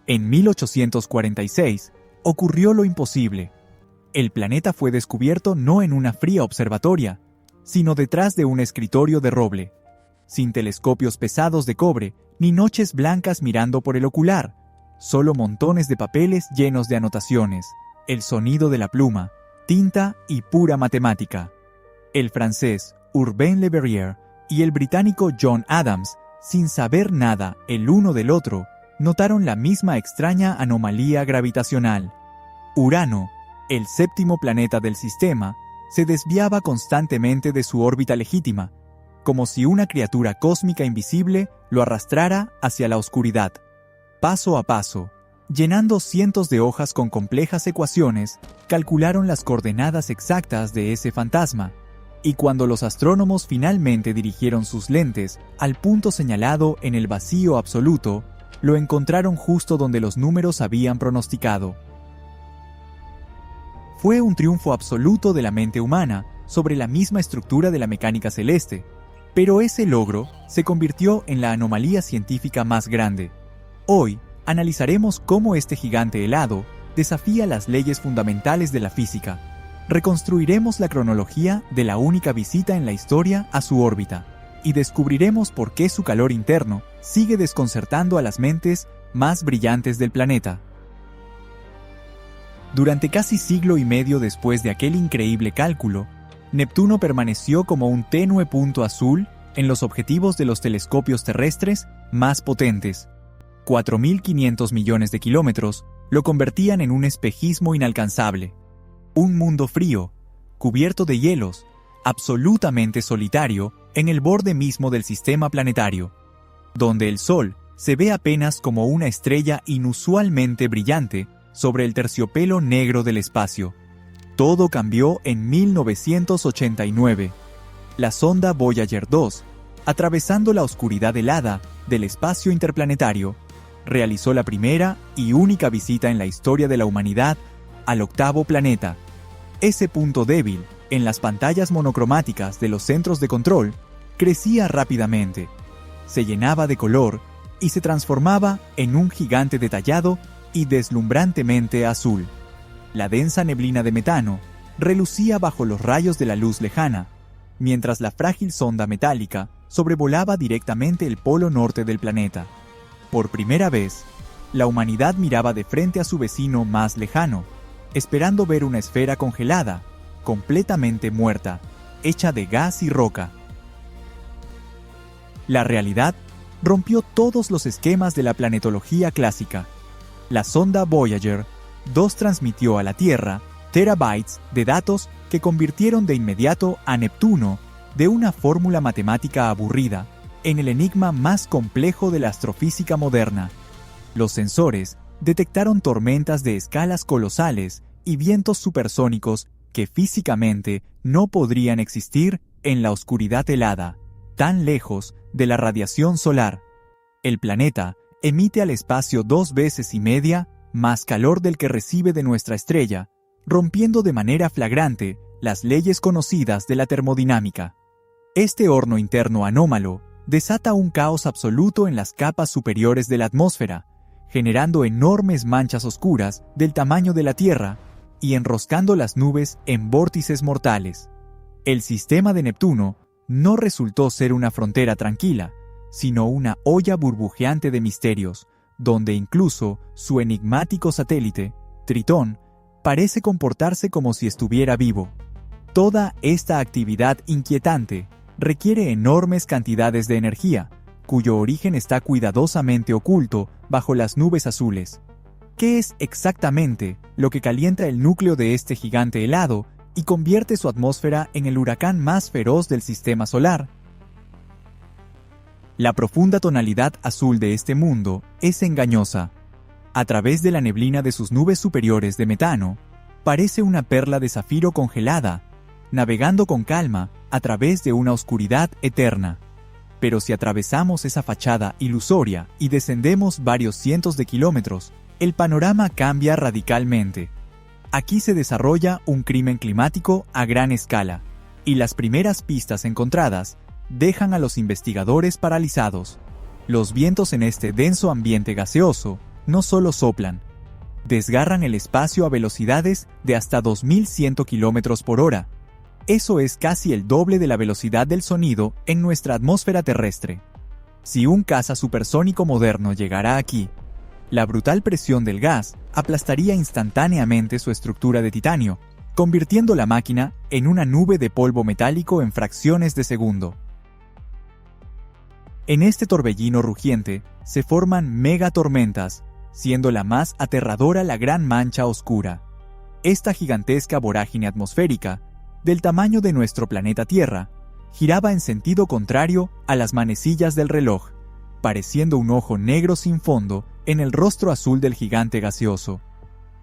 En 1846 ocurrió lo imposible. El planeta fue descubierto no en una fría observatoria, sino detrás de un escritorio de roble, sin telescopios pesados de cobre, ni noches blancas mirando por el ocular, solo montones de papeles llenos de anotaciones, el sonido de la pluma, tinta y pura matemática. El francés Urbain Le Verrier y el británico John Adams, sin saber nada el uno del otro, notaron la misma extraña anomalía gravitacional. Urano, el séptimo planeta del sistema, se desviaba constantemente de su órbita legítima, como si una criatura cósmica invisible lo arrastrara hacia la oscuridad. Paso a paso, llenando cientos de hojas con complejas ecuaciones, calcularon las coordenadas exactas de ese fantasma, y cuando los astrónomos finalmente dirigieron sus lentes al punto señalado en el vacío absoluto, lo encontraron justo donde los números habían pronosticado. Fue un triunfo absoluto de la mente humana sobre la misma estructura de la mecánica celeste, pero ese logro se convirtió en la anomalía científica más grande. Hoy analizaremos cómo este gigante helado desafía las leyes fundamentales de la física. Reconstruiremos la cronología de la única visita en la historia a su órbita y descubriremos por qué su calor interno sigue desconcertando a las mentes más brillantes del planeta. Durante casi siglo y medio después de aquel increíble cálculo, Neptuno permaneció como un tenue punto azul en los objetivos de los telescopios terrestres más potentes. 4.500 millones de kilómetros lo convertían en un espejismo inalcanzable. Un mundo frío, cubierto de hielos, absolutamente solitario en el borde mismo del sistema planetario, donde el Sol se ve apenas como una estrella inusualmente brillante sobre el terciopelo negro del espacio. Todo cambió en 1989. La sonda Voyager 2, atravesando la oscuridad helada del espacio interplanetario, realizó la primera y única visita en la historia de la humanidad al octavo planeta. Ese punto débil en las pantallas monocromáticas de los centros de control crecía rápidamente, se llenaba de color y se transformaba en un gigante detallado y deslumbrantemente azul. La densa neblina de metano relucía bajo los rayos de la luz lejana, mientras la frágil sonda metálica sobrevolaba directamente el polo norte del planeta. Por primera vez, la humanidad miraba de frente a su vecino más lejano, esperando ver una esfera congelada, completamente muerta, hecha de gas y roca. La realidad rompió todos los esquemas de la planetología clásica. La sonda Voyager 2 transmitió a la Tierra terabytes de datos que convirtieron de inmediato a Neptuno, de una fórmula matemática aburrida, en el enigma más complejo de la astrofísica moderna. Los sensores detectaron tormentas de escalas colosales y vientos supersónicos que físicamente no podrían existir en la oscuridad helada, tan lejos de la radiación solar. El planeta emite al espacio 2 veces y media más calor del que recibe de nuestra estrella, rompiendo de manera flagrante las leyes conocidas de la termodinámica. Este horno interno anómalo desata un caos absoluto en las capas superiores de la atmósfera, generando enormes manchas oscuras del tamaño de la Tierra y enroscando las nubes en vórtices mortales. El sistema de Neptuno no resultó ser una frontera tranquila, sino una olla burbujeante de misterios, donde incluso su enigmático satélite, Tritón, parece comportarse como si estuviera vivo. Toda esta actividad inquietante requiere enormes cantidades de energía, cuyo origen está cuidadosamente oculto bajo las nubes azules. ¿Qué es exactamente lo que calienta el núcleo de este gigante helado y convierte su atmósfera en el huracán más feroz del sistema solar? La profunda tonalidad azul de este mundo es engañosa. A través de la neblina de sus nubes superiores de metano, parece una perla de zafiro congelada, navegando con calma a través de una oscuridad eterna. Pero si atravesamos esa fachada ilusoria y descendemos varios cientos de kilómetros, el panorama cambia radicalmente. Aquí se desarrolla un crimen climático a gran escala, y las primeras pistas encontradas dejan a los investigadores paralizados. Los vientos en este denso ambiente gaseoso no solo soplan, desgarran el espacio a velocidades de hasta 2100 km por hora. Eso es casi el doble de la velocidad del sonido en nuestra atmósfera terrestre. Si un caza supersónico moderno llegara aquí, la brutal presión del gas aplastaría instantáneamente su estructura de titanio, convirtiendo la máquina en una nube de polvo metálico en fracciones de segundo. En este torbellino rugiente se forman megatormentas, siendo la más aterradora la Gran Mancha Oscura. Esta gigantesca vorágine atmosférica, del tamaño de nuestro planeta Tierra, giraba en sentido contrario a las manecillas del reloj, pareciendo un ojo negro sin fondo en el rostro azul del gigante gaseoso.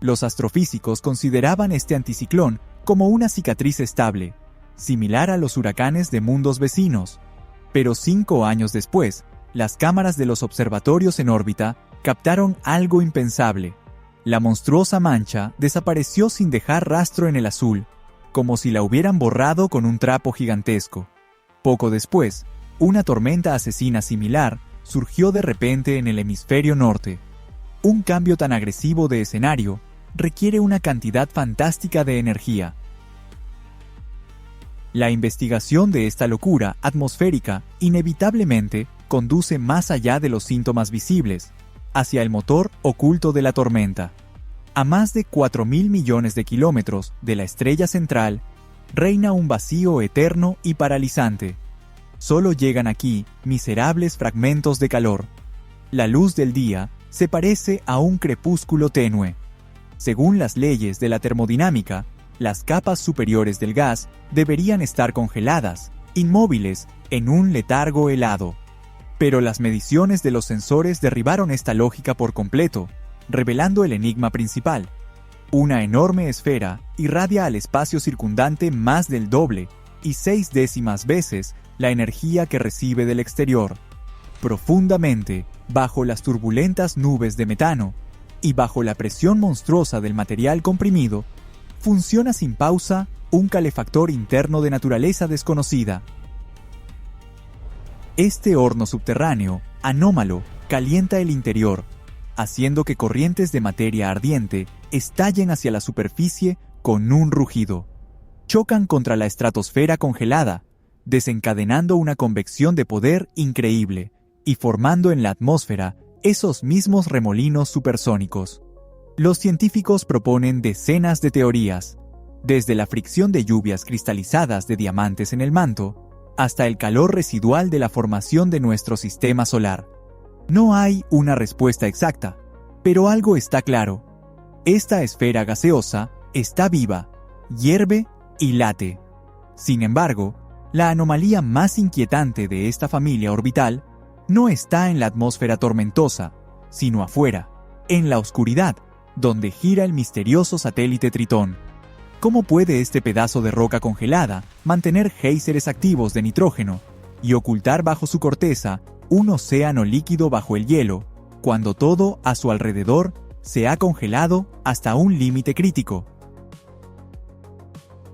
Los astrofísicos consideraban este anticiclón como una cicatriz estable, similar a los huracanes de mundos vecinos. Pero 5 años después, las cámaras de los observatorios en órbita captaron algo impensable. La monstruosa mancha desapareció sin dejar rastro en el azul, como si la hubieran borrado con un trapo gigantesco. Poco después, una tormenta asesina similar surgió de repente en el hemisferio norte. Un cambio tan agresivo de escenario requiere una cantidad fantástica de energía. La investigación de esta locura atmosférica inevitablemente conduce más allá de los síntomas visibles, hacia el motor oculto de la tormenta. A más de 4.000 millones de kilómetros de la estrella central, reina un vacío eterno y paralizante. Solo llegan aquí miserables fragmentos de calor. La luz del día se parece a un crepúsculo tenue. Según las leyes de la termodinámica, las capas superiores del gas deberían estar congeladas, inmóviles, en un letargo helado. Pero las mediciones de los sensores derribaron esta lógica por completo, revelando el enigma principal. Una enorme esfera irradia al espacio circundante más del doble y 0,6 veces la energía que recibe del exterior. Profundamente, bajo las turbulentas nubes de metano y bajo la presión monstruosa del material comprimido, funciona sin pausa un calefactor interno de naturaleza desconocida. Este horno subterráneo, anómalo, calienta el interior, haciendo que corrientes de materia ardiente estallen hacia la superficie con un rugido. Chocan contra la estratosfera congelada, desencadenando una convección de poder increíble y formando en la atmósfera esos mismos remolinos supersónicos. Los científicos proponen decenas de teorías, desde la fricción de lluvias cristalizadas de diamantes en el manto, hasta el calor residual de la formación de nuestro sistema solar. No hay una respuesta exacta, pero algo está claro. Esta esfera gaseosa está viva, hierve y late. Sin embargo, la anomalía más inquietante de esta familia orbital no está en la atmósfera tormentosa, sino afuera, en la oscuridad, donde gira el misterioso satélite Tritón. ¿Cómo puede este pedazo de roca congelada mantener géiseres activos de nitrógeno y ocultar bajo su corteza un océano líquido bajo el hielo, cuando todo a su alrededor se ha congelado hasta un límite crítico?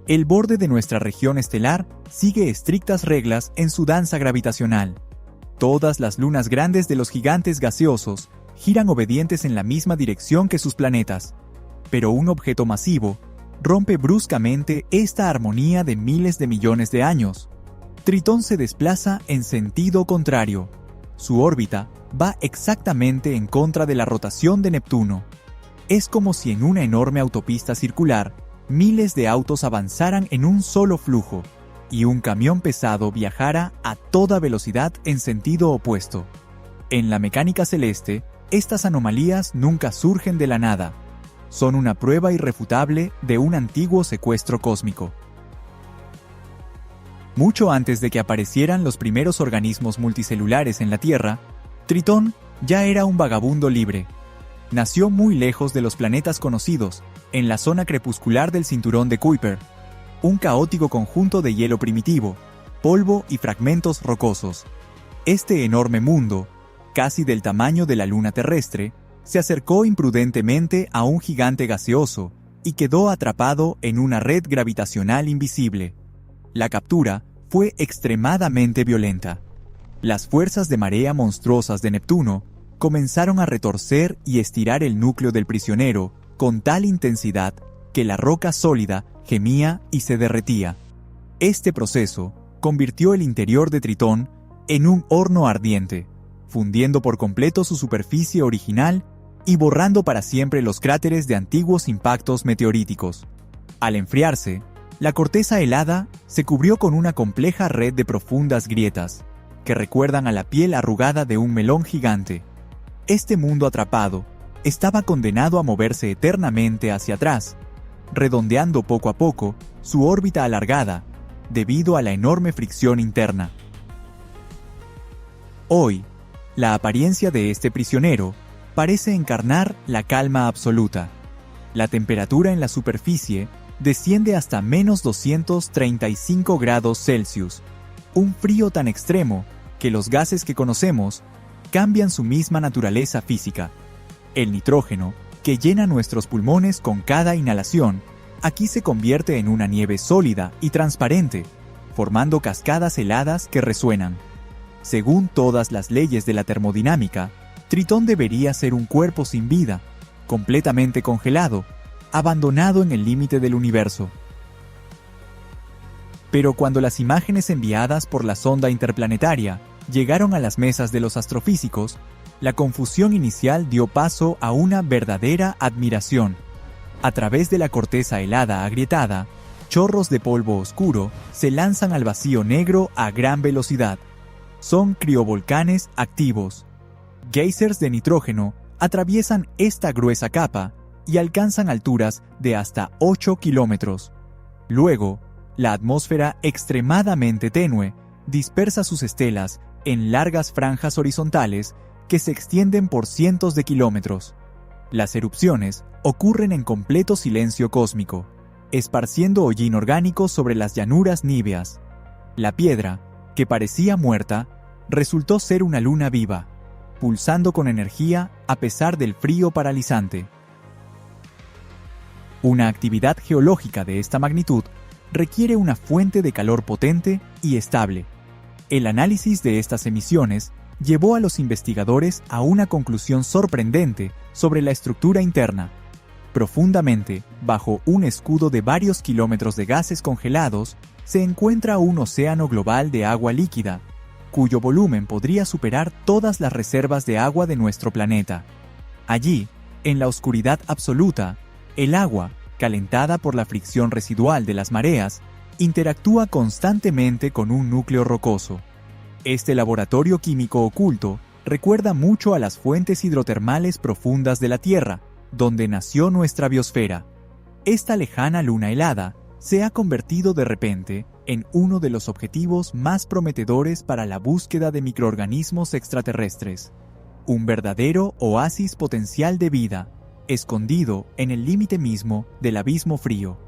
El borde de nuestra región estelar sigue estrictas reglas en su danza gravitacional. Todas las lunas grandes de los gigantes gaseosos giran obedientes en la misma dirección que sus planetas, pero un objeto masivo rompe bruscamente esta armonía de miles de millones de años. Tritón se desplaza en sentido contrario. Su órbita va exactamente en contra de la rotación de Neptuno. Es como si en una enorme autopista circular miles de autos avanzaran en un solo flujo y un camión pesado viajara a toda velocidad en sentido opuesto. En la mecánica celeste, estas anomalías nunca surgen de la nada. Son una prueba irrefutable de un antiguo secuestro cósmico. Mucho antes de que aparecieran los primeros organismos multicelulares en la Tierra, Tritón ya era un vagabundo libre. Nació muy lejos de los planetas conocidos, en la zona crepuscular del cinturón de Kuiper, un caótico conjunto de hielo primitivo, polvo y fragmentos rocosos. Este enorme mundo, casi del tamaño de la luna terrestre, se acercó imprudentemente a un gigante gaseoso y quedó atrapado en una red gravitacional invisible. La captura fue extremadamente violenta. Las fuerzas de marea monstruosas de Neptuno comenzaron a retorcer y estirar el núcleo del prisionero con tal intensidad que la roca sólida gemía y se derretía. Este proceso convirtió el interior de Tritón en un horno ardiente, fundiendo por completo su superficie original y borrando para siempre los cráteres de antiguos impactos meteoríticos. Al enfriarse, la corteza helada se cubrió con una compleja red de profundas grietas, que recuerdan a la piel arrugada de un melón gigante. Este mundo atrapado estaba condenado a moverse eternamente hacia atrás, redondeando poco a poco su órbita alargada debido a la enorme fricción interna. Hoy, la apariencia de este prisionero parece encarnar la calma absoluta. La temperatura en la superficie desciende hasta menos 235 grados Celsius, un frío tan extremo que los gases que conocemos cambian su misma naturaleza física. El nitrógeno, que llena nuestros pulmones con cada inhalación, aquí se convierte en una nieve sólida y transparente, formando cascadas heladas que resuenan. Según todas las leyes de la termodinámica, Tritón debería ser un cuerpo sin vida, completamente congelado, abandonado en el límite del universo. Pero cuando las imágenes enviadas por la sonda interplanetaria llegaron a las mesas de los astrofísicos, la confusión inicial dio paso a una verdadera admiración. A través de la corteza helada agrietada, chorros de polvo oscuro se lanzan al vacío negro a gran velocidad. Son criovolcanes activos. Geysers de nitrógeno atraviesan esta gruesa capa y alcanzan alturas de hasta 8 kilómetros. Luego, la atmósfera extremadamente tenue dispersa sus estelas en largas franjas horizontales que se extienden por cientos de kilómetros. Las erupciones ocurren en completo silencio cósmico, esparciendo hollín orgánico sobre las llanuras níveas. La piedra, que parecía muerta, resultó ser una luna viva, pulsando con energía a pesar del frío paralizante. Una actividad geológica de esta magnitud requiere una fuente de calor potente y estable. El análisis de estas emisiones llevó a los investigadores a una conclusión sorprendente sobre la estructura interna. Profundamente, bajo un escudo de varios kilómetros de gases congelados, se encuentra un océano global de agua líquida, cuyo volumen podría superar todas las reservas de agua de nuestro planeta. Allí, en la oscuridad absoluta, el agua, calentada por la fricción residual de las mareas, interactúa constantemente con un núcleo rocoso. Este laboratorio químico oculto recuerda mucho a las fuentes hidrotermales profundas de la Tierra, donde nació nuestra biosfera. Esta lejana luna helada se ha convertido de repente en uno de los objetivos más prometedores para la búsqueda de microorganismos extraterrestres. Un verdadero oasis potencial de vida, escondido en el límite mismo del abismo frío.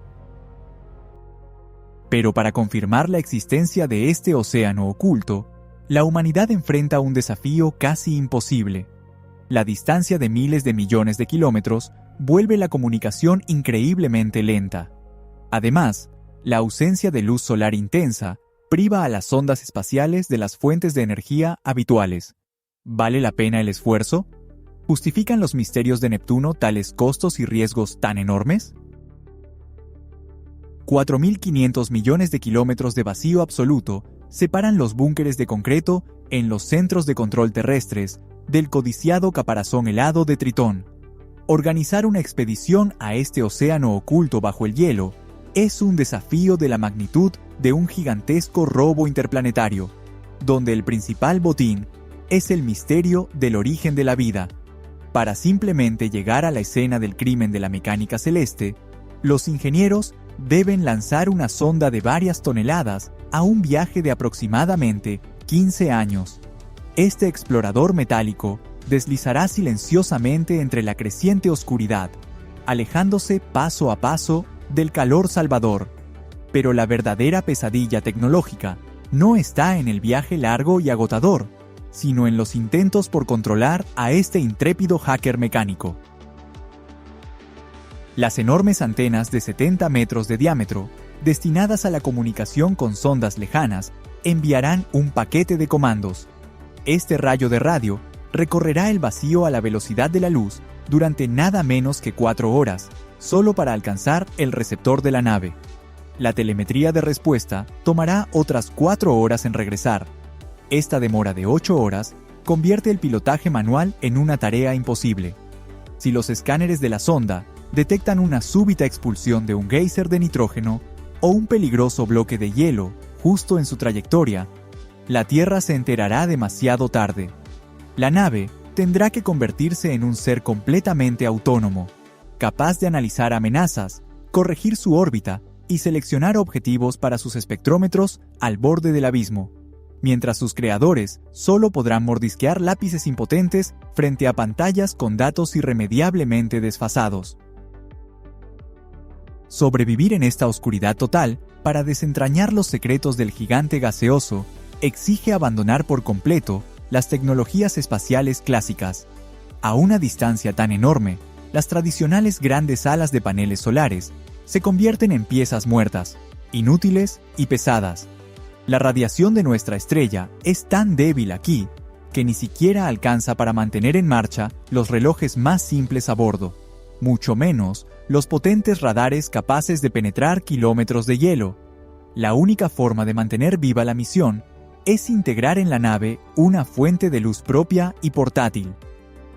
Pero para confirmar la existencia de este océano oculto, la humanidad enfrenta un desafío casi imposible. La distancia de miles de millones de kilómetros vuelve la comunicación increíblemente lenta. Además, la ausencia de luz solar intensa priva a las sondas espaciales de las fuentes de energía habituales. ¿Vale la pena el esfuerzo? ¿Justifican los misterios de Neptuno tales costos y riesgos tan enormes? 4.500 millones de kilómetros de vacío absoluto separan los búnkeres de concreto en los centros de control terrestres del codiciado caparazón helado de Tritón. Organizar una expedición a este océano oculto bajo el hielo es un desafío de la magnitud de un gigantesco robo interplanetario, donde el principal botín es el misterio del origen de la vida. Para simplemente llegar a la escena del crimen de la mecánica celeste, los ingenieros deben lanzar una sonda de varias toneladas a un viaje de aproximadamente 15 años. Este explorador metálico deslizará silenciosamente entre la creciente oscuridad, alejándose paso a paso del calor salvador. Pero la verdadera pesadilla tecnológica no está en el viaje largo y agotador, sino en los intentos por controlar a este intrépido hacker mecánico. Las enormes antenas de 70 metros de diámetro, destinadas a la comunicación con sondas lejanas, enviarán un paquete de comandos. Este rayo de radio recorrerá el vacío a la velocidad de la luz durante nada menos que 4 horas, solo para alcanzar el receptor de la nave. La telemetría de respuesta tomará otras 4 horas en regresar. Esta demora de 8 horas convierte el pilotaje manual en una tarea imposible. Si los escáneres de la sonda detectan una súbita expulsión de un geyser de nitrógeno o un peligroso bloque de hielo justo en su trayectoria, la Tierra se enterará demasiado tarde. La nave tendrá que convertirse en un ser completamente autónomo, capaz de analizar amenazas, corregir su órbita y seleccionar objetivos para sus espectrómetros al borde del abismo, mientras sus creadores solo podrán mordisquear lápices impotentes frente a pantallas con datos irremediablemente desfasados. Sobrevivir en esta oscuridad total para desentrañar los secretos del gigante gaseoso exige abandonar por completo las tecnologías espaciales clásicas. A una distancia tan enorme, las tradicionales grandes salas de paneles solares se convierten en piezas muertas, inútiles y pesadas. La radiación de nuestra estrella es tan débil aquí que ni siquiera alcanza para mantener en marcha los relojes más simples a bordo, mucho menos los potentes radares capaces de penetrar kilómetros de hielo. La única forma de mantener viva la misión es integrar en la nave una fuente de luz propia y portátil.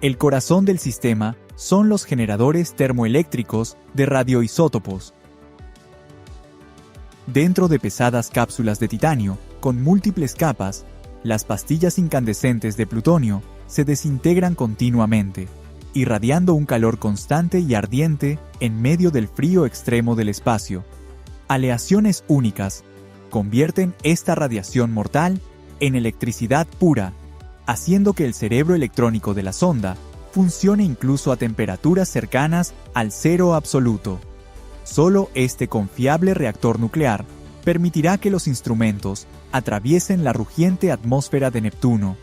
El corazón del sistema son los generadores termoeléctricos de radioisótopos. Dentro de pesadas cápsulas de titanio, con múltiples capas, las pastillas incandescentes de plutonio se desintegran continuamente, irradiando un calor constante y ardiente en medio del frío extremo del espacio. Aleaciones únicas convierten esta radiación mortal en electricidad pura, haciendo que el cerebro electrónico de la sonda funcione incluso a temperaturas cercanas al cero absoluto. Solo este confiable reactor nuclear permitirá que los instrumentos atraviesen la rugiente atmósfera de Neptuno,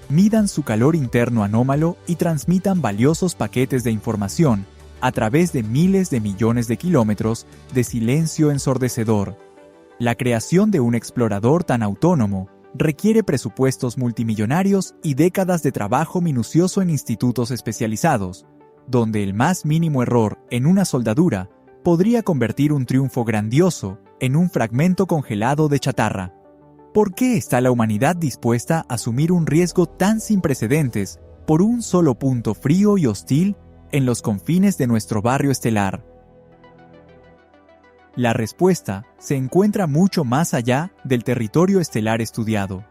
midan su calor interno anómalo y transmitan valiosos paquetes de información a través de miles de millones de kilómetros de silencio ensordecedor. La creación de un explorador tan autónomo requiere presupuestos multimillonarios y décadas de trabajo minucioso en institutos especializados, donde el más mínimo error en una soldadura podría convertir un triunfo grandioso en un fragmento congelado de chatarra. ¿Por qué está la humanidad dispuesta a asumir un riesgo tan sin precedentes por un solo punto frío y hostil en los confines de nuestro barrio estelar? La respuesta se encuentra mucho más allá del territorio estelar estudiado.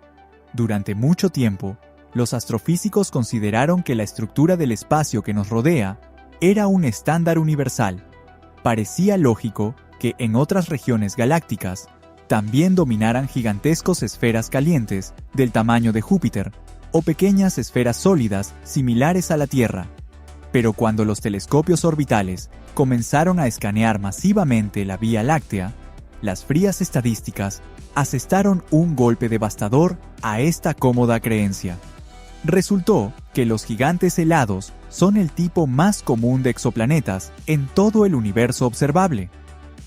Durante mucho tiempo, los astrofísicos consideraron que la estructura del espacio que nos rodea era un estándar universal. Parecía lógico que en otras regiones galácticas también dominaran gigantescos esferas calientes del tamaño de Júpiter o pequeñas esferas sólidas similares a la Tierra. Pero cuando los telescopios orbitales comenzaron a escanear masivamente la Vía Láctea, las frías estadísticas asestaron un golpe devastador a esta cómoda creencia. Resultó que los gigantes helados son el tipo más común de exoplanetas en todo el universo observable.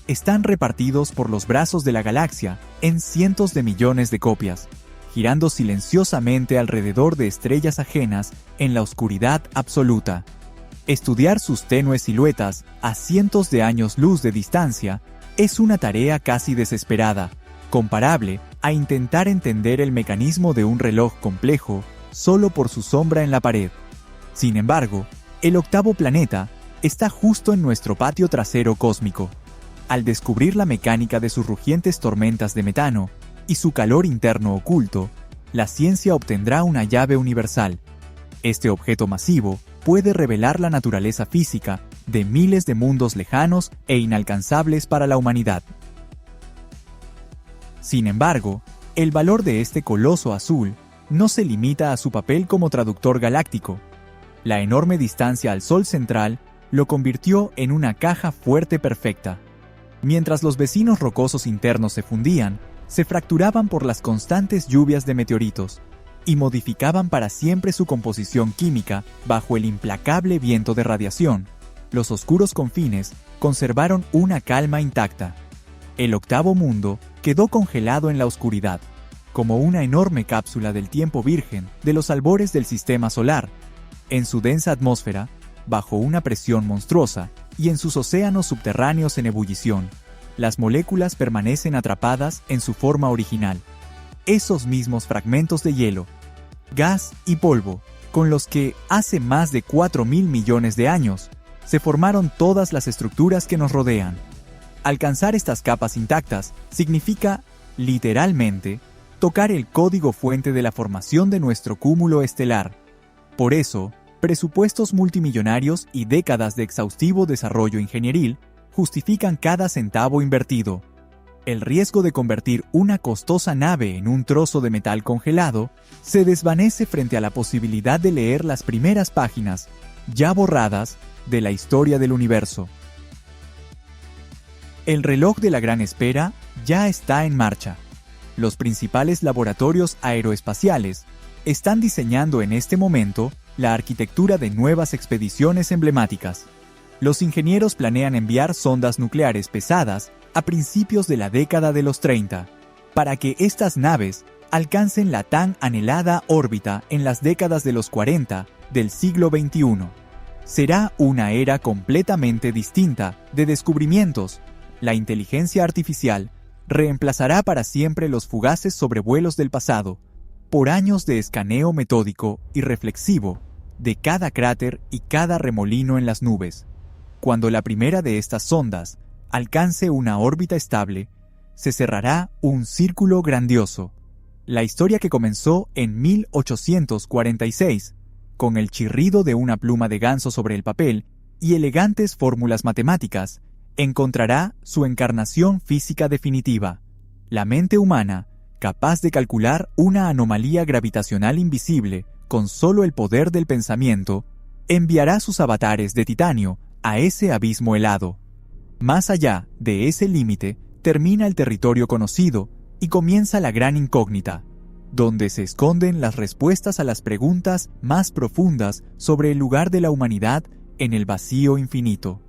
Están repartidos por los brazos de la galaxia en cientos de millones de copias, girando silenciosamente alrededor de estrellas ajenas en la oscuridad absoluta. Estudiar sus tenues siluetas a cientos de años luz de distancia es una tarea casi desesperada, comparable a intentar entender el mecanismo de un reloj complejo solo por su sombra en la pared. Sin embargo, el octavo planeta está justo en nuestro patio trasero cósmico. Al descubrir la mecánica de sus rugientes tormentas de metano y su calor interno oculto, la ciencia obtendrá una llave universal. Este objeto masivo puede revelar la naturaleza física de miles de mundos lejanos e inalcanzables para la humanidad. Sin embargo, el valor de este coloso azul no se limita a su papel como traductor galáctico. La enorme distancia al Sol central lo convirtió en una caja fuerte perfecta. Mientras los vecinos rocosos internos se fundían, se fracturaban por las constantes lluvias de meteoritos y modificaban para siempre su composición química bajo el implacable viento de radiación. Los oscuros confines conservaron una calma intacta. El octavo mundo quedó congelado en la oscuridad, como una enorme cápsula del tiempo virgen de los albores del sistema solar, en su densa atmósfera, bajo una presión monstruosa, y en sus océanos subterráneos en ebullición. Las moléculas permanecen atrapadas en su forma original. Esos mismos fragmentos de hielo, gas y polvo, con los que, hace más de 4.000 millones de años, se formaron todas las estructuras que nos rodean. Alcanzar estas capas intactas significa, literalmente, tocar el código fuente de la formación de nuestro cúmulo estelar. Por eso, presupuestos multimillonarios y décadas de exhaustivo desarrollo ingenieril justifican cada centavo invertido. El riesgo de convertir una costosa nave en un trozo de metal congelado se desvanece frente a la posibilidad de leer las primeras páginas, ya borradas, de la historia del universo. El reloj de la gran espera ya está en marcha. Los principales laboratorios aeroespaciales están diseñando en este momento la arquitectura de nuevas expediciones emblemáticas. Los ingenieros planean enviar sondas nucleares pesadas a principios de la década de los 30, para que estas naves alcancen la tan anhelada órbita en las décadas de los 40 del siglo XXI. Será una era completamente distinta de descubrimientos. La inteligencia artificial reemplazará para siempre los fugaces sobrevuelos del pasado, por años de escaneo metódico y reflexivo de cada cráter y cada remolino en las nubes. Cuando la primera de estas sondas alcance una órbita estable, se cerrará un círculo grandioso. La historia que comenzó en 1846, con el chirrido de una pluma de ganso sobre el papel y elegantes fórmulas matemáticas, encontrará su encarnación física definitiva. La mente humana, capaz de calcular una anomalía gravitacional invisible con solo el poder del pensamiento, enviará sus avatares de titanio a ese abismo helado. Más allá de ese límite termina el territorio conocido y comienza la gran incógnita, donde se esconden las respuestas a las preguntas más profundas sobre el lugar de la humanidad en el vacío infinito.